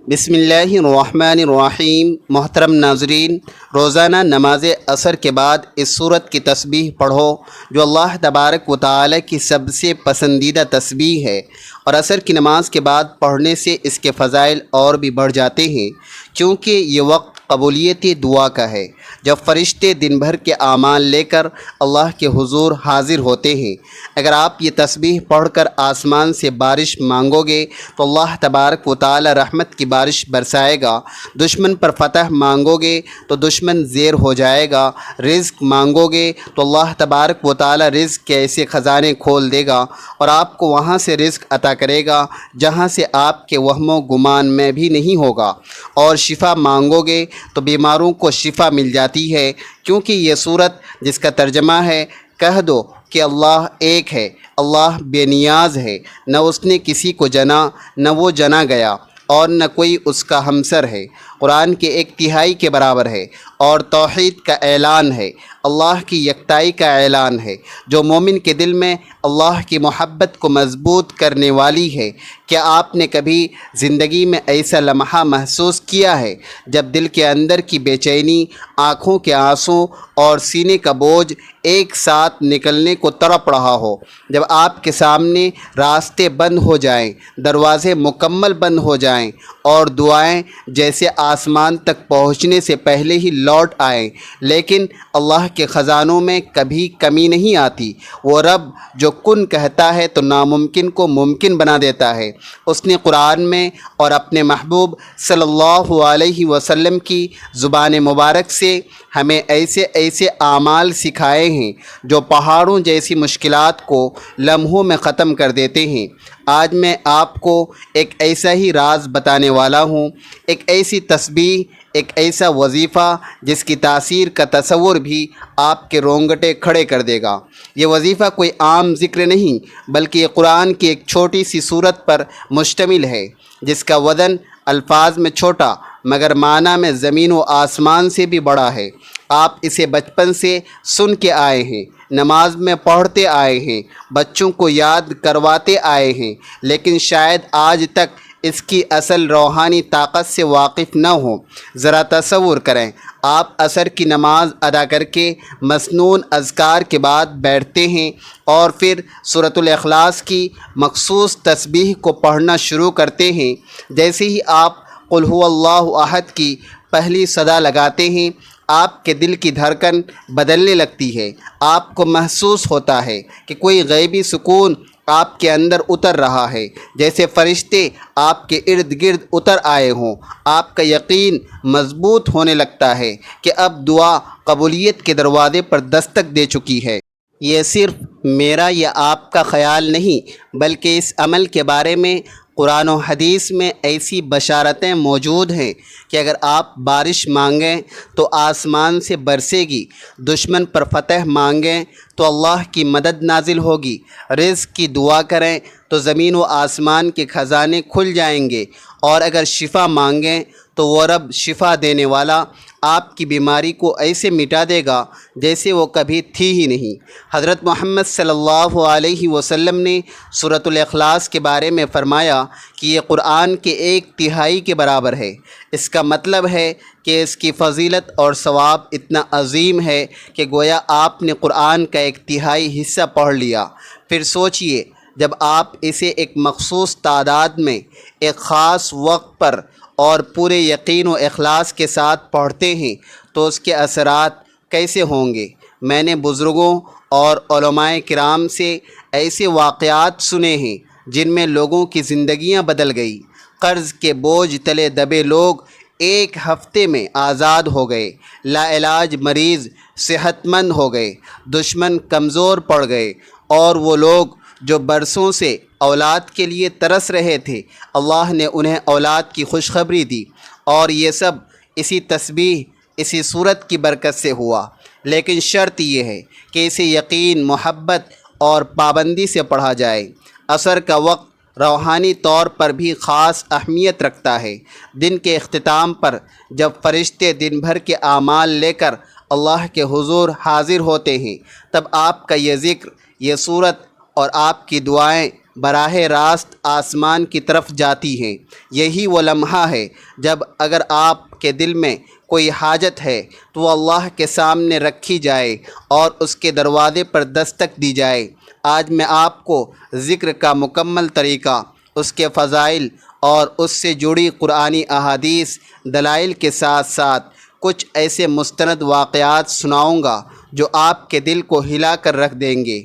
بسم اللہ الرحمن الرحیم۔ محترم ناظرین، روزانہ نماز عصر کے بعد اس سورت کی تسبیح پڑھو جو اللہ تبارک و تعالی کی سب سے پسندیدہ تسبیح ہے، اور عصر کی نماز کے بعد پڑھنے سے اس کے فضائل اور بھی بڑھ جاتے ہیں، کیونکہ یہ وقت قبولیت دعا کا ہے جب فرشتے دن بھر کے اعمال لے کر اللہ کے حضور حاضر ہوتے ہیں۔ اگر آپ یہ تسبیح پڑھ کر آسمان سے بارش مانگو گے تو اللہ تبارک و تعالی رحمت کی بارش برسائے گا، دشمن پر فتح مانگو گے تو دشمن زیر ہو جائے گا، رزق مانگو گے تو اللہ تبارک و تعالی رزق کے ایسے خزانے کھول دے گا اور آپ کو وہاں سے رزق عطا کرے گا جہاں سے آپ کے وہم و گمان میں بھی نہیں ہوگا، اور شفا مانگو گے تو بیماروں کو شفا مل جاتی ہے، کیونکہ یہ صورت جس کا ترجمہ ہے کہہ دو کہ اللہ ایک ہے، اللہ بے نیاز ہے، نہ اس نے کسی کو جنا نہ وہ جنا گیا، اور نہ کوئی اس کا ہمسر ہے، قرآن کے 1/3 کے برابر ہے، اور توحید کا اعلان ہے، اللہ کی یکتائی کا اعلان ہے جو مومن کے دل میں اللہ کی محبت کو مضبوط کرنے والی ہے۔ کیا آپ نے کبھی زندگی میں ایسا لمحہ محسوس کیا ہے جب دل کے اندر کی بے چینی، آنکھوں کے آنسوں اور سینے کا بوجھ ایک ساتھ نکلنے کو تڑپ رہا ہو، جب آپ کے سامنے راستے بند ہو جائیں، دروازے مکمل بند ہو جائیں اور دعائیں جیسے آسمان تک پہنچنے سے پہلے ہی لوٹ آئیں، لیکن اللہ کے خزانوں میں کبھی کمی نہیں آتی؟ وہ رب جو کن کہتا ہے تو ناممکن کو ممکن بنا دیتا ہے۔ اس نے قرآن میں اور اپنے محبوب صلی اللہ علیہ وسلم کی زبان مبارک سے ہمیں ایسے ایسے اعمال سکھائے ہیں جو پہاڑوں جیسی مشکلات کو لمحوں میں ختم کر دیتے ہیں۔ آج میں آپ کو ایک ایسا ہی راز بتانے والا ہوں، ایک ایسی تسبیح، ایک ایسا وظیفہ جس کی تاثیر کا تصور بھی آپ کے رونگٹے کھڑے کر دے گا۔ یہ وظیفہ کوئی عام ذکر نہیں، بلکہ یہ قرآن کی ایک چھوٹی سی سورت پر مشتمل ہے جس کا وزن الفاظ میں چھوٹا مگر معنی میں زمین و آسمان سے بھی بڑا ہے۔ آپ اسے بچپن سے سن کے آئے ہیں، نماز میں پڑھتے آئے ہیں، بچوں کو یاد کرواتے آئے ہیں، لیکن شاید آج تک اس کی اصل روحانی طاقت سے واقف نہ ہوں۔ ذرا تصور کریں، آپ عصر کی نماز ادا کر کے مسنون اذکار کے بعد بیٹھتے ہیں اور پھر سورۃ الاخلاص کی مخصوص تسبیح کو پڑھنا شروع کرتے ہیں۔ جیسے ہی آپ قل هو اللہ احد کی پہلی صدا لگاتے ہیں، آپ کے دل کی دھڑکن بدلنے لگتی ہے، آپ کو محسوس ہوتا ہے کہ کوئی غیبی سکون آپ کے اندر اتر رہا ہے، جیسے فرشتے آپ کے ارد گرد اتر آئے ہوں۔ آپ کا یقین مضبوط ہونے لگتا ہے کہ اب دعا قبولیت کے دروازے پر دستک دے چکی ہے۔ یہ صرف میرا یا آپ کا خیال نہیں، بلکہ اس عمل کے بارے میں قرآن و حدیث میں ایسی بشارتیں موجود ہیں کہ اگر آپ بارش مانگیں تو آسمان سے برسے گی، دشمن پر فتح مانگیں تو اللہ کی مدد نازل ہوگی، رزق کی دعا کریں تو زمین و آسمان کے خزانے کھل جائیں گے، اور اگر شفا مانگیں تو وہ رب شفا دینے والا آپ کی بیماری کو ایسے مٹا دے گا جیسے وہ کبھی تھی ہی نہیں۔ حضرت محمد صلی اللہ علیہ وسلم نے سورۃ الاخلاص کے بارے میں فرمایا کہ یہ قرآن کے 1/3 کے برابر ہے۔ اس کا مطلب ہے کہ اس کی فضیلت اور ثواب اتنا عظیم ہے کہ گویا آپ نے قرآن کا 1/3 حصہ پڑھ لیا۔ پھر سوچئے، جب آپ اسے ایک مخصوص تعداد میں ایک خاص وقت پر اور پورے یقین و اخلاص کے ساتھ پڑھتے ہیں تو اس کے اثرات کیسے ہوں گے؟ میں نے بزرگوں اور علماء کرام سے ایسے واقعات سنے ہیں جن میں لوگوں کی زندگیاں بدل گئی۔ قرض کے بوجھ تلے دبے لوگ ایک ہفتے میں آزاد ہو گئے، لا علاج مریض صحت مند ہو گئے، دشمن کمزور پڑ گئے، اور وہ لوگ جو برسوں سے اولاد کے لیے ترس رہے تھے، اللہ نے انہیں اولاد کی خوشخبری دی، اور یہ سب اسی تسبیح، اسی صورت کی برکت سے ہوا۔ لیکن شرط یہ ہے کہ اسے یقین، محبت اور پابندی سے پڑھا جائے۔ عصر کا وقت روحانی طور پر بھی خاص اہمیت رکھتا ہے۔ دن کے اختتام پر جب فرشتے دن بھر کے اعمال لے کر اللہ کے حضور حاضر ہوتے ہیں، تب آپ کا یہ ذکر، یہ صورت اور آپ کی دعائیں براہ راست آسمان کی طرف جاتی ہیں۔ یہی وہ لمحہ ہے جب اگر آپ کے دل میں کوئی حاجت ہے تو وہ اللہ کے سامنے رکھی جائے اور اس کے دروازے پر دستک دی جائے۔ آج میں آپ کو ذکر کا مکمل طریقہ، اس کے فضائل اور اس سے جڑی قرآنی احادیث دلائل کے ساتھ ساتھ کچھ ایسے مستند واقعات سناؤں گا جو آپ کے دل کو ہلا کر رکھ دیں گے۔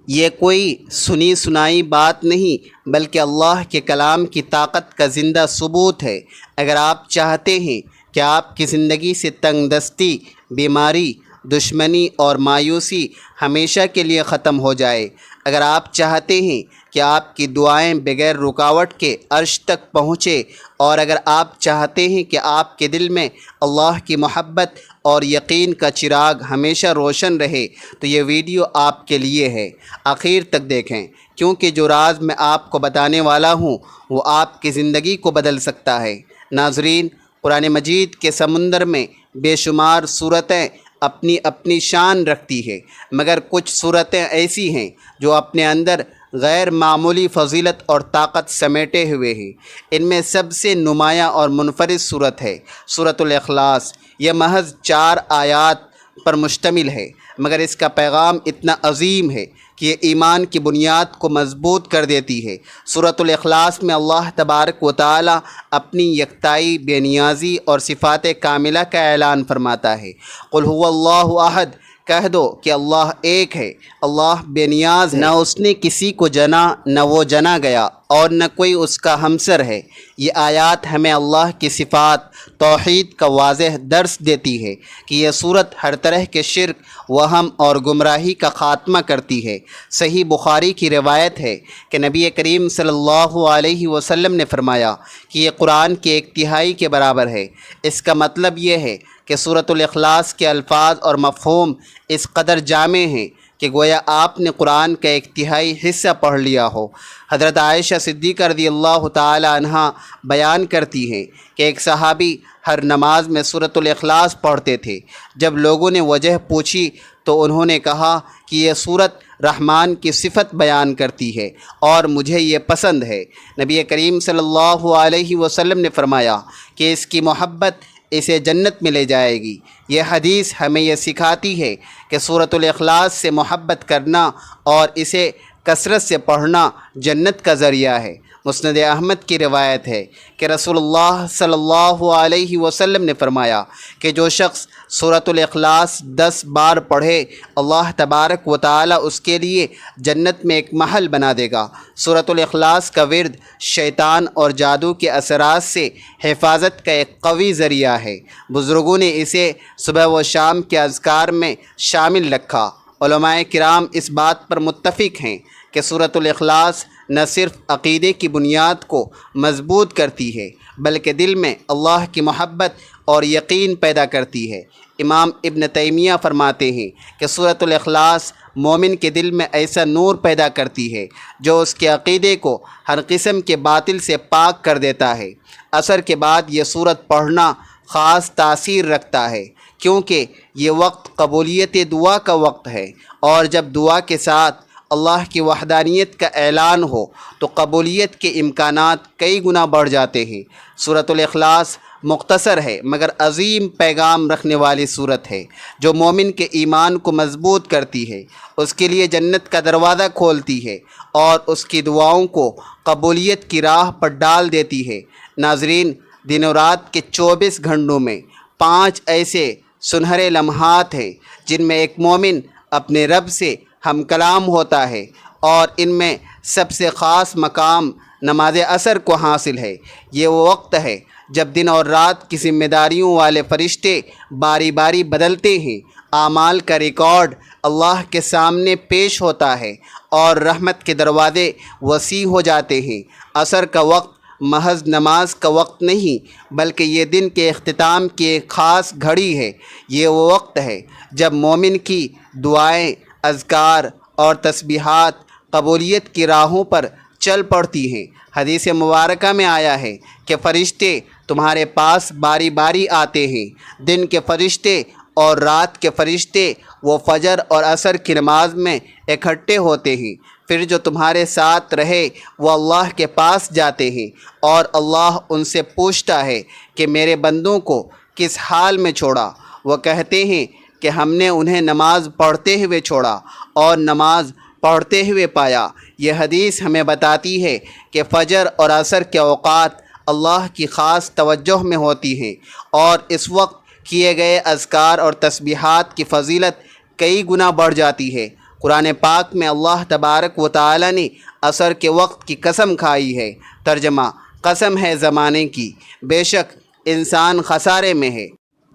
یہ کوئی سنی سنائی بات نہیں بلکہ اللہ کے کلام کی طاقت کا زندہ ثبوت ہے۔ اگر آپ چاہتے ہیں کہ آپ کی زندگی سے تنگ دستی، بیماری، دشمنی اور مایوسی ہمیشہ کے لیے ختم ہو جائے، اگر آپ چاہتے ہیں کہ آپ کی دعائیں بغیر رکاوٹ کے عرش تک پہنچے، اور اگر آپ چاہتے ہیں کہ آپ کے دل میں اللہ کی محبت اور یقین کا چراغ ہمیشہ روشن رہے، تو یہ ویڈیو آپ کے لیے ہے۔ آخر تک دیکھیں، کیونکہ جو راز میں آپ کو بتانے والا ہوں وہ آپ کی زندگی کو بدل سکتا ہے۔ ناظرین، قرآن مجید کے سمندر میں بے شمار صورتیں اپنی اپنی شان رکھتی ہے، مگر کچھ صورتیں ایسی ہیں جو اپنے اندر غیر معمولی فضیلت اور طاقت سمیٹے ہوئے ہیں۔ ان میں سب سے نمایاں اور منفرد صورت ہے سورۃ الاخلاص۔ یہ محض 4 آیات پر مشتمل ہے، مگر اس کا پیغام اتنا عظیم ہے کہ یہ ایمان کی بنیاد کو مضبوط کر دیتی ہے۔ سورۃ الاخلاص میں اللہ تبارک و تعالی اپنی یکتائی، بے نیازی اور صفات کاملہ کا اعلان فرماتا ہے۔ قل هو اللہ احد، کہہ دو کہ اللہ ایک ہے، اللہ بے نیاز ہے، نہ اس نے کسی کو جنا نہ وہ جنا گیا، اور نہ کوئی اس کا ہمسر ہے۔ یہ آیات ہمیں اللہ کی صفات توحید کا واضح درس دیتی ہے کہ یہ صورت ہر طرح کے شرک، وہم اور گمراہی کا خاتمہ کرتی ہے۔ صحیح بخاری کی روایت ہے کہ نبی کریم صلی اللہ علیہ وسلم نے فرمایا کہ یہ قرآن کے 1/3 کے برابر ہے۔ اس کا مطلب یہ ہے کہ سورۃ الاخلاص کے الفاظ اور مفہوم اس قدر جامع ہیں کہ گویا آپ نے قرآن کا 1/3 حصہ پڑھ لیا ہو۔ حضرت عائشہ صدیقہ رضی اللہ تعالی عنہا بیان کرتی ہیں کہ ایک صحابی ہر نماز میں سورۃ الاخلاص پڑھتے تھے۔ جب لوگوں نے وجہ پوچھی تو انہوں نے کہا کہ یہ سورت رحمان کی صفت بیان کرتی ہے اور مجھے یہ پسند ہے۔ نبی کریم صلی اللہ علیہ وسلم نے فرمایا کہ اس کی محبت اسے جنت میں لے جائے گی۔ یہ حدیث ہمیں یہ سکھاتی ہے کہ سورۃ الاخلاص سے محبت کرنا اور اسے کثرت سے پڑھنا جنت کا ذریعہ ہے۔ مسند احمد کی روایت ہے کہ رسول اللہ صلی اللہ علیہ وسلم نے فرمایا کہ جو شخص سورۃ الاخلاص 10 بار پڑھے، اللہ تبارک و تعالی اس کے لیے جنت میں ایک محل بنا دے گا۔ سورۃ الاخلاص کا ورد شیطان اور جادو کے اثرات سے حفاظت کا ایک قوی ذریعہ ہے۔ بزرگوں نے اسے صبح و شام کے اذکار میں شامل رکھا۔ علماء کرام اس بات پر متفق ہیں کہ سورۃ الاخلاص نہ صرف عقیدے کی بنیاد کو مضبوط کرتی ہے بلکہ دل میں اللہ کی محبت اور یقین پیدا کرتی ہے۔ امام ابن تیمیہ فرماتے ہیں کہ سورۃ الاخلاص مومن کے دل میں ایسا نور پیدا کرتی ہے جو اس کے عقیدے کو ہر قسم کے باطل سے پاک کر دیتا ہے۔ عصر کے بعد یہ سورت پڑھنا خاص تاثیر رکھتا ہے کیونکہ یہ وقت قبولیت دعا کا وقت ہے، اور جب دعا کے ساتھ اللہ کی وحدانیت کا اعلان ہو تو قبولیت کے امکانات کئی گنا بڑھ جاتے ہیں۔ سورۃ الاخلاص مختصر ہے مگر عظیم پیغام رکھنے والی صورت ہے جو مومن کے ایمان کو مضبوط کرتی ہے، اس کے لیے جنت کا دروازہ کھولتی ہے اور اس کی دعاؤں کو قبولیت کی راہ پر ڈال دیتی ہے۔ ناظرین، دن و رات کے 24 گھنٹوں میں 5 ایسے سنہرے لمحات ہیں جن میں ایک مومن اپنے رب سے ہم کلام ہوتا ہے، اور ان میں سب سے خاص مقام نماز عصر کو حاصل ہے۔ یہ وہ وقت ہے جب دن اور رات کی ذمہ داریوں والے فرشتے باری باری بدلتے ہیں، اعمال کا ریکارڈ اللہ کے سامنے پیش ہوتا ہے اور رحمت کے دروازے وسیع ہو جاتے ہیں۔ عصر کا وقت محض نماز کا وقت نہیں بلکہ یہ دن کے اختتام کی ایک خاص گھڑی ہے۔ یہ وہ وقت ہے جب مومن کی دعائیں، اذکار اور تسبیحات قبولیت کی راہوں پر چل پڑتی ہیں۔ حدیث مبارکہ میں آیا ہے کہ فرشتے تمہارے پاس باری باری آتے ہیں، دن کے فرشتے اور رات کے فرشتے وہ فجر اور عصر کی نماز میں اکٹھے ہوتے ہیں۔ پھر جو تمہارے ساتھ رہے وہ اللہ کے پاس جاتے ہیں اور اللہ ان سے پوچھتا ہے کہ میرے بندوں کو کس حال میں چھوڑا؟ وہ کہتے ہیں کہ ہم نے انہیں نماز پڑھتے ہوئے چھوڑا اور نماز پڑھتے ہوئے پایا۔ یہ حدیث ہمیں بتاتی ہے کہ فجر اور عصر کے اوقات اللہ کی خاص توجہ میں ہوتی ہیں اور اس وقت کیے گئے اذکار اور تسبیحات کی فضیلت کئی گنا بڑھ جاتی ہے۔ قرآن پاک میں اللہ تبارک و تعالی نے عصر کے وقت کی قسم کھائی ہے۔ ترجمہ: قسم ہے زمانے کی، بے شک انسان خسارے میں ہے۔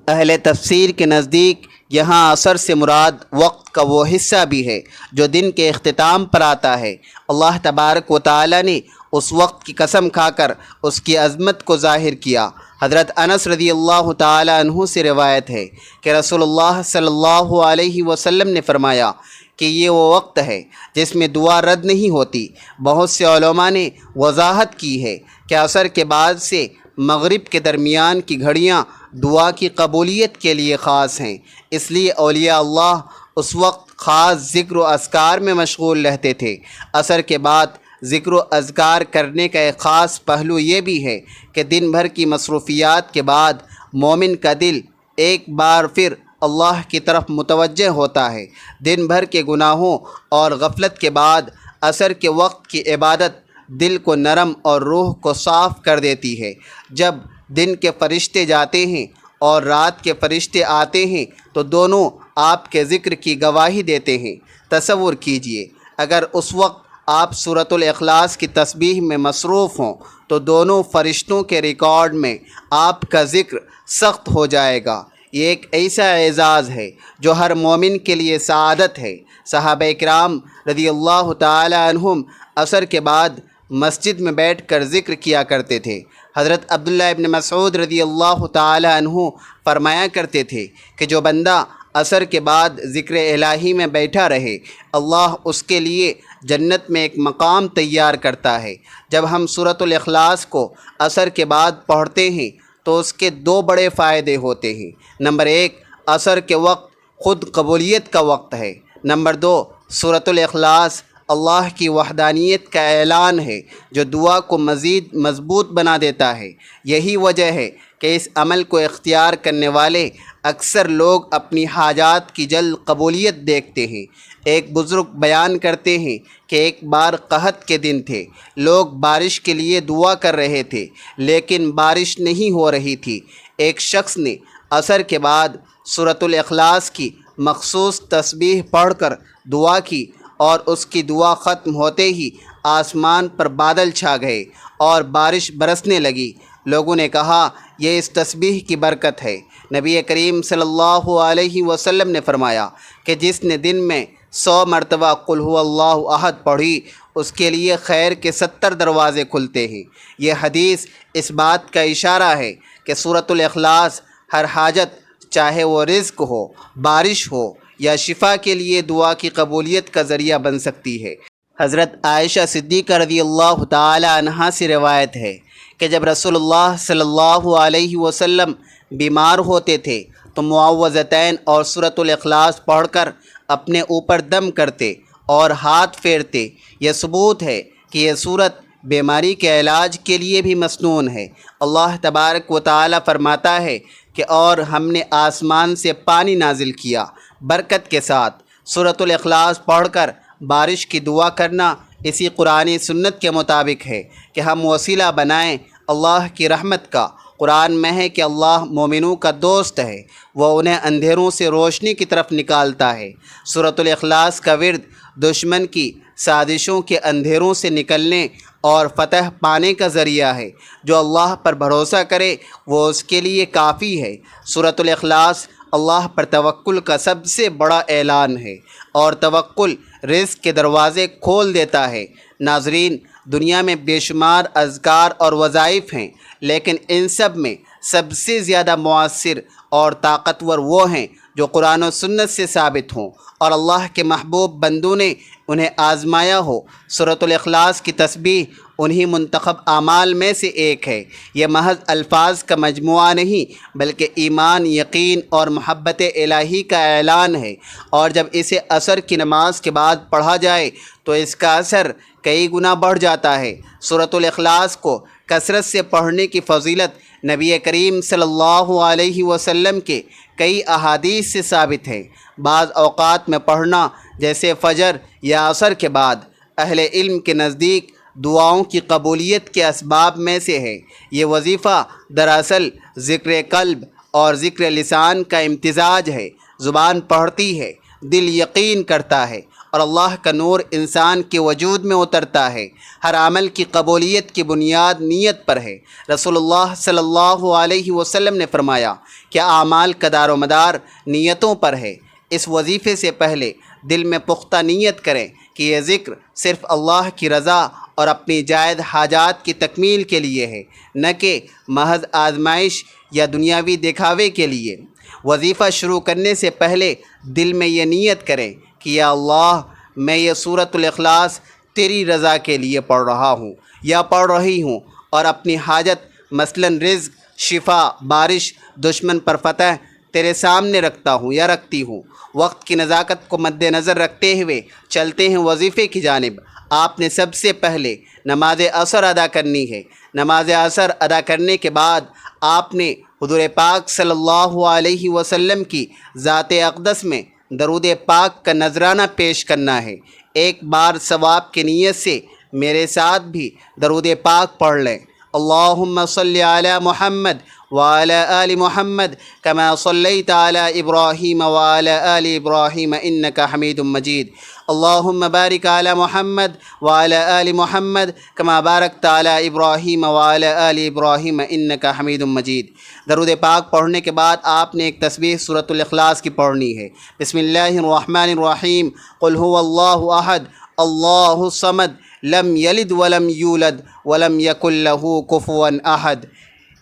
اہل تفسیر کے نزدیک یہاں عصر سے مراد وقت کا وہ حصہ بھی ہے جو دن کے اختتام پر آتا ہے۔ اللہ تبارک و تعالی نے اس وقت کی قسم کھا کر اس کی عظمت کو ظاہر کیا۔ حضرت انس رضی اللہ تعالی عنہ سے روایت ہے کہ رسول اللہ صلی اللہ علیہ وسلم نے فرمایا کہ یہ وہ وقت ہے جس میں دعا رد نہیں ہوتی۔ بہت سے علماء نے وضاحت کی ہے کہ عصر کے بعد سے مغرب کے درمیان کی گھڑیاں دعا کی قبولیت کے لیے خاص ہیں، اس لیے اولیاء اللہ اس وقت خاص ذکر و اذکار میں مشغول رہتے تھے۔ عصر کے بعد ذکر و اذکار کرنے کا ایک خاص پہلو یہ بھی ہے کہ دن بھر کی مصروفیات کے بعد مومن کا دل ایک بار پھر اللہ کی طرف متوجہ ہوتا ہے۔ دن بھر کے گناہوں اور غفلت کے بعد عصر کے وقت کی عبادت دل کو نرم اور روح کو صاف کر دیتی ہے۔ جب دن کے فرشتے جاتے ہیں اور رات کے فرشتے آتے ہیں تو دونوں آپ کے ذکر کی گواہی دیتے ہیں۔ تصور کیجئے اگر اس وقت آپ سورۃ الاخلاص کی تسبیح میں مصروف ہوں تو دونوں فرشتوں کے ریکارڈ میں آپ کا ذکر سخت ہو جائے گا۔ یہ ایک ایسا اعزاز ہے جو ہر مومن کے لیے سعادت ہے۔ صحابہ کرام رضی اللہ تعالی عنہم عصر کے بعد مسجد میں بیٹھ کر ذکر کیا کرتے تھے۔ حضرت عبداللہ ابن مسعود رضی اللہ تعالی عنہ فرمایا کرتے تھے کہ جو بندہ عصر کے بعد ذکر الہی میں بیٹھا رہے اللہ اس کے لیے جنت میں ایک مقام تیار کرتا ہے۔ جب ہم سورۃ الاخلاص کو عصر کے بعد پڑھتے ہیں تو اس کے دو بڑے فائدے ہوتے ہیں۔ نمبر ایک، عصر کے وقت خود قبولیت کا وقت ہے۔ نمبر دو، سورۃ الاخلاص اللہ کی وحدانیت کا اعلان ہے جو دعا کو مزید مضبوط بنا دیتا ہے۔ یہی وجہ ہے کہ اس عمل کو اختیار کرنے والے اکثر لوگ اپنی حاجات کی جلد قبولیت دیکھتے ہیں۔ ایک بزرگ بیان کرتے ہیں کہ ایک بار قحط کے دن تھے، لوگ بارش کے لیے دعا کر رہے تھے لیکن بارش نہیں ہو رہی تھی۔ ایک شخص نے عصر کے بعد سورۃ الاخلاص کی مخصوص تسبیح پڑھ کر دعا کی اور اس کی دعا ختم ہوتے ہی آسمان پر بادل چھا گئے اور بارش برسنے لگی۔ لوگوں نے کہا یہ اس تسبیح کی برکت ہے۔ نبی کریم صلی اللہ علیہ وسلم نے فرمایا کہ جس نے دن میں 100 مرتبہ قل هو اللہ احد پڑھی اس کے لیے خیر کے 70 دروازے کھلتے ہیں۔ یہ حدیث اس بات کا اشارہ ہے کہ سورۃ الاخلاص ہر حاجت، چاہے وہ رزق ہو، بارش ہو یا شفا کے لیے دعا کی قبولیت کا ذریعہ بن سکتی ہے۔ حضرت عائشہ صدیقہ رضی اللہ تعالی عنہا سے روایت ہے کہ جب رسول اللہ صلی اللہ علیہ وسلم بیمار ہوتے تھے تو معوذتین اور سورۃ الاخلاص پڑھ کر اپنے اوپر دم کرتے اور ہاتھ پھیرتے۔ یہ ثبوت ہے کہ یہ سورت بیماری کے علاج کے لیے بھی مسنون ہے۔ اللہ تبارک و تعالی فرماتا ہے کہ اور ہم نے آسمان سے پانی نازل کیا برکت کے ساتھ۔ سورۃ الاخلاص پڑھ کر بارش کی دعا کرنا اسی قرآن سنت کے مطابق ہے کہ ہم وسیلہ بنائیں اللہ کی رحمت کا۔ قرآن میں ہے کہ اللہ مومنوں کا دوست ہے، وہ انہیں اندھیروں سے روشنی کی طرف نکالتا ہے۔ سورۃ الاخلاص کا ورد دشمن کی سازشوں کے اندھیروں سے نکلنے اور فتح پانے کا ذریعہ ہے۔ جو اللہ پر بھروسہ کرے وہ اس کے لیے کافی ہے۔ سورۃ الاخلاص اللہ پر توکل کا سب سے بڑا اعلان ہے اور توکل رزق کے دروازے کھول دیتا ہے۔ ناظرین، دنیا میں بے شمار اذکار اور وظائف ہیں لیکن ان سب میں سب سے زیادہ مؤثر اور طاقتور وہ ہیں جو قرآن و سنت سے ثابت ہوں اور اللہ کے محبوب بندوں نے انہیں آزمایا ہو۔ سورۃ الاخلاص کی تسبیح انہی منتخب اعمال میں سے ایک ہے۔ یہ محض الفاظ کا مجموعہ نہیں بلکہ ایمان، یقین اور محبت الہی کا اعلان ہے، اور جب اسے عصر کی نماز کے بعد پڑھا جائے تو اس کا اثر کئی گنا بڑھ جاتا ہے۔ سورۃ الاخلاص کو کثرت سے پڑھنے کی فضیلت نبی کریم صلی اللہ علیہ وسلم کے کئی احادیث سے ثابت ہے۔ بعض اوقات میں پڑھنا جیسے فجر یا عصر کے بعد اہل علم کے نزدیک دعاؤں کی قبولیت کے اسباب میں سے ہے۔ یہ وظیفہ دراصل ذکر قلب اور ذکر لسان کا امتزاج ہے۔ زبان پڑھتی ہے، دل یقین کرتا ہے اور اللہ کا نور انسان کے وجود میں اترتا ہے۔ ہر عمل کی قبولیت کی بنیاد نیت پر ہے۔ رسول اللہ صلی اللہ علیہ وسلم نے فرمایا کہ اعمال کا دار و مدار نیتوں پر ہے۔ اس وظیفے سے پہلے دل میں پختہ نیت کریں کہ یہ ذکر صرف اللہ کی رضا اور اپنی جائز حاجات کی تکمیل کے لیے ہے، نہ کہ محض آزمائش یا دنیاوی دکھاوے کے لیے۔ وظیفہ شروع کرنے سے پہلے دل میں یہ نیت کریں کہ یا اللہ، میں یہ سورۃ الاخلاص تیری رضا کے لیے پڑھ رہا ہوں یا پڑھ رہی ہوں، اور اپنی حاجت مثلاً رزق، شفا، بارش، دشمن پر فتح تیرے سامنے رکھتا ہوں یا رکھتی ہوں۔ وقت کی نزاکت کو مد نظر رکھتے ہوئے چلتے ہیں وظیفے کی جانب۔ آپ نے سب سے پہلے نماز عصر ادا کرنی ہے۔ نماز عصر ادا کرنے کے بعد آپ نے حضور پاک صلی اللہ علیہ وسلم کی ذات اقدس میں درود پاک کا نذرانہ پیش کرنا ہے۔ ایک بار ثواب کی نیت سے میرے ساتھ بھی درود پاک پڑھ لیں۔ اللہم صلی علی محمد وعلی آل محمد کما صلیت علی ابراہیم وعلی آل ابراہیم انکا حمید مجید۔ اللہم بارک علی محمد وعلی آل محمد کما بارکت علی ابراہیم وعلی آل ابراہیم انکا حمید مجید۔ درود پاک پڑھنے کے بعد آپ نے ایک تسبیح سورۃ الاخلاص کی پڑھنی ہے۔ بسم اللہ الرحمن الرحیم، قل هو اللہ احد اللہ الصمد لم یلد ولم یولد ولم یکن لہ کفوا احد۔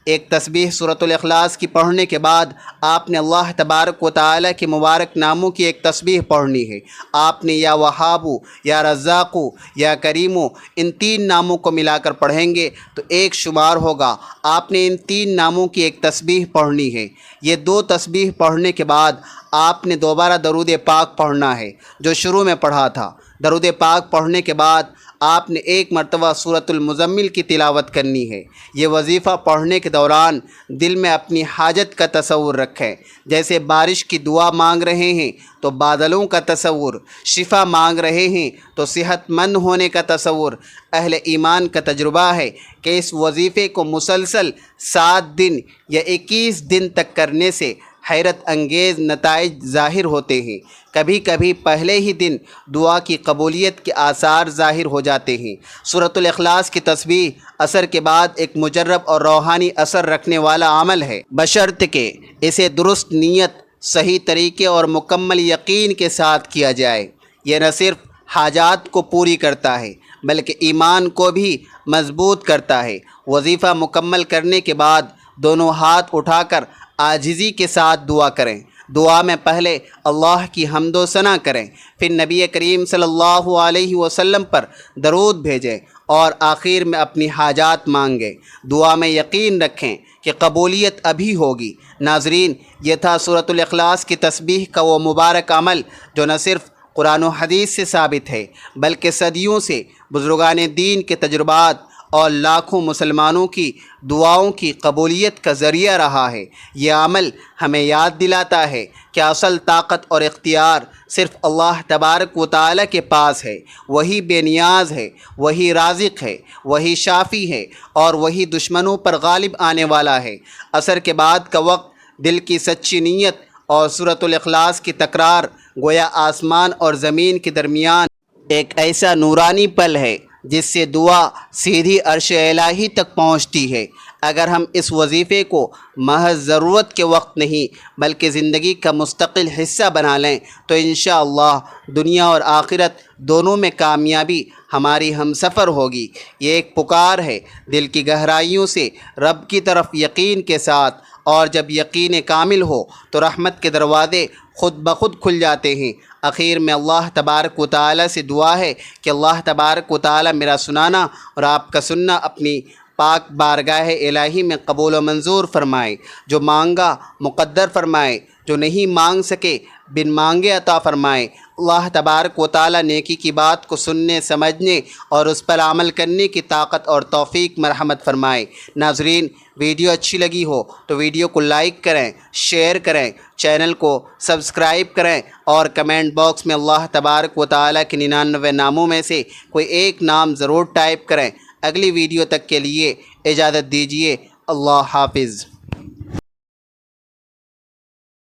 ایک تسبیح سورۃ الاخلاص کی پڑھنے کے بعد آپ نے اللہ تبارک و تعالیٰ کے مبارک ناموں کی ایک تسبیح پڑھنی ہے۔ آپ نے یا وہابو، یا رزاقو، یا کریمو، ان تین ناموں کو ملا کر پڑھیں گے تو ایک شمار ہوگا۔ آپ نے ان تین ناموں کی ایک تسبیح پڑھنی ہے۔ یہ دو تسبیح پڑھنے کے بعد آپ نے دوبارہ درود پاک پڑھنا ہے جو شروع میں پڑھا تھا۔ درود پاک پڑھنے کے بعد آپ نے ایک مرتبہ سورۃ المزمل کی تلاوت کرنی ہے۔ یہ وظیفہ پڑھنے کے دوران دل میں اپنی حاجت کا تصور رکھیں، جیسے بارش کی دعا مانگ رہے ہیں تو بادلوں کا تصور، شفا مانگ رہے ہیں تو صحت مند ہونے کا تصور۔ اہل ایمان کا تجربہ ہے کہ اس وظیفے کو مسلسل 7 دن یا 21 دن تک کرنے سے حیرت انگیز نتائج ظاہر ہوتے ہیں۔ کبھی کبھی پہلے ہی دن دعا کی قبولیت کے آثار ظاہر ہو جاتے ہیں۔ سورۃ الاخلاص کی تسبیح عصر کے بعد ایک مجرب اور روحانی اثر رکھنے والا عمل ہے، بشرط کہ اسے درست نیت، صحیح طریقے اور مکمل یقین کے ساتھ کیا جائے۔ یہ نہ صرف حاجات کو پوری کرتا ہے بلکہ ایمان کو بھی مضبوط کرتا ہے۔ وظیفہ مکمل کرنے کے بعد دونوں ہاتھ اٹھا کر عاجزی کے ساتھ دعا کریں۔ دعا میں پہلے اللہ کی حمد و ثنا کریں، پھر نبی کریم صلی اللہ علیہ وسلم پر درود بھیجیں اور آخر میں اپنی حاجات مانگیں۔ دعا میں یقین رکھیں کہ قبولیت ابھی ہوگی۔ ناظرین، یہ تھا سورۃ الاخلاص کی تسبیح کا وہ مبارک عمل جو نہ صرف قرآن و حدیث سے ثابت ہے بلکہ صدیوں سے بزرگان دین کے تجربات اور لاکھوں مسلمانوں کی دعاؤں کی قبولیت کا ذریعہ رہا ہے۔ یہ عمل ہمیں یاد دلاتا ہے کہ اصل طاقت اور اختیار صرف اللہ تبارک و تعالیٰ کے پاس ہے۔ وہی بے نیاز ہے، وہی رازق ہے، وہی شافی ہے اور وہی دشمنوں پر غالب آنے والا ہے۔ عصر کے بعد کا وقت دل کی سچی نیت اور سورۃ الاخلاص کی تکرار گویا آسمان اور زمین کے درمیان ایک ایسا نورانی پل ہے جس سے دعا سیدھی عرش الہی تک پہنچتی ہے۔ اگر ہم اس وظیفے کو محض ضرورت کے وقت نہیں بلکہ زندگی کا مستقل حصہ بنا لیں تو انشاءاللہ دنیا اور آخرت دونوں میں کامیابی ہماری ہم سفر ہوگی۔ یہ ایک پکار ہے دل کی گہرائیوں سے رب کی طرف یقین کے ساتھ اور جب یقین کامل ہو تو رحمت کے دروازے خود بخود کھل جاتے ہیں۔ آخر میں اللہ تبارک و تعالی سے دعا ہے کہ اللہ تبارک و تعالی میرا سنانا اور آپ کا سننا اپنی پاک بارگاہ الہی میں قبول و منظور فرمائے۔ جو مانگا مقدر فرمائے، جو نہیں مانگ سکے بن مانگے عطا فرمائے۔ اللہ تبارک و تعالی نیکی کی بات کو سننے، سمجھنے اور اس پر عمل کرنے کی طاقت اور توفیق مرحمت فرمائے۔ ناظرین، ویڈیو اچھی لگی ہو تو ویڈیو کو لائک کریں، شیئر کریں، چینل کو سبسکرائب کریں اور کمنٹ باکس میں اللہ تبارک و تعالی کے 99 ناموں میں سے کوئی ایک نام ضرور ٹائپ کریں۔ اگلی ویڈیو تک کے لیے اجازت دیجیے۔ اللہ حافظ۔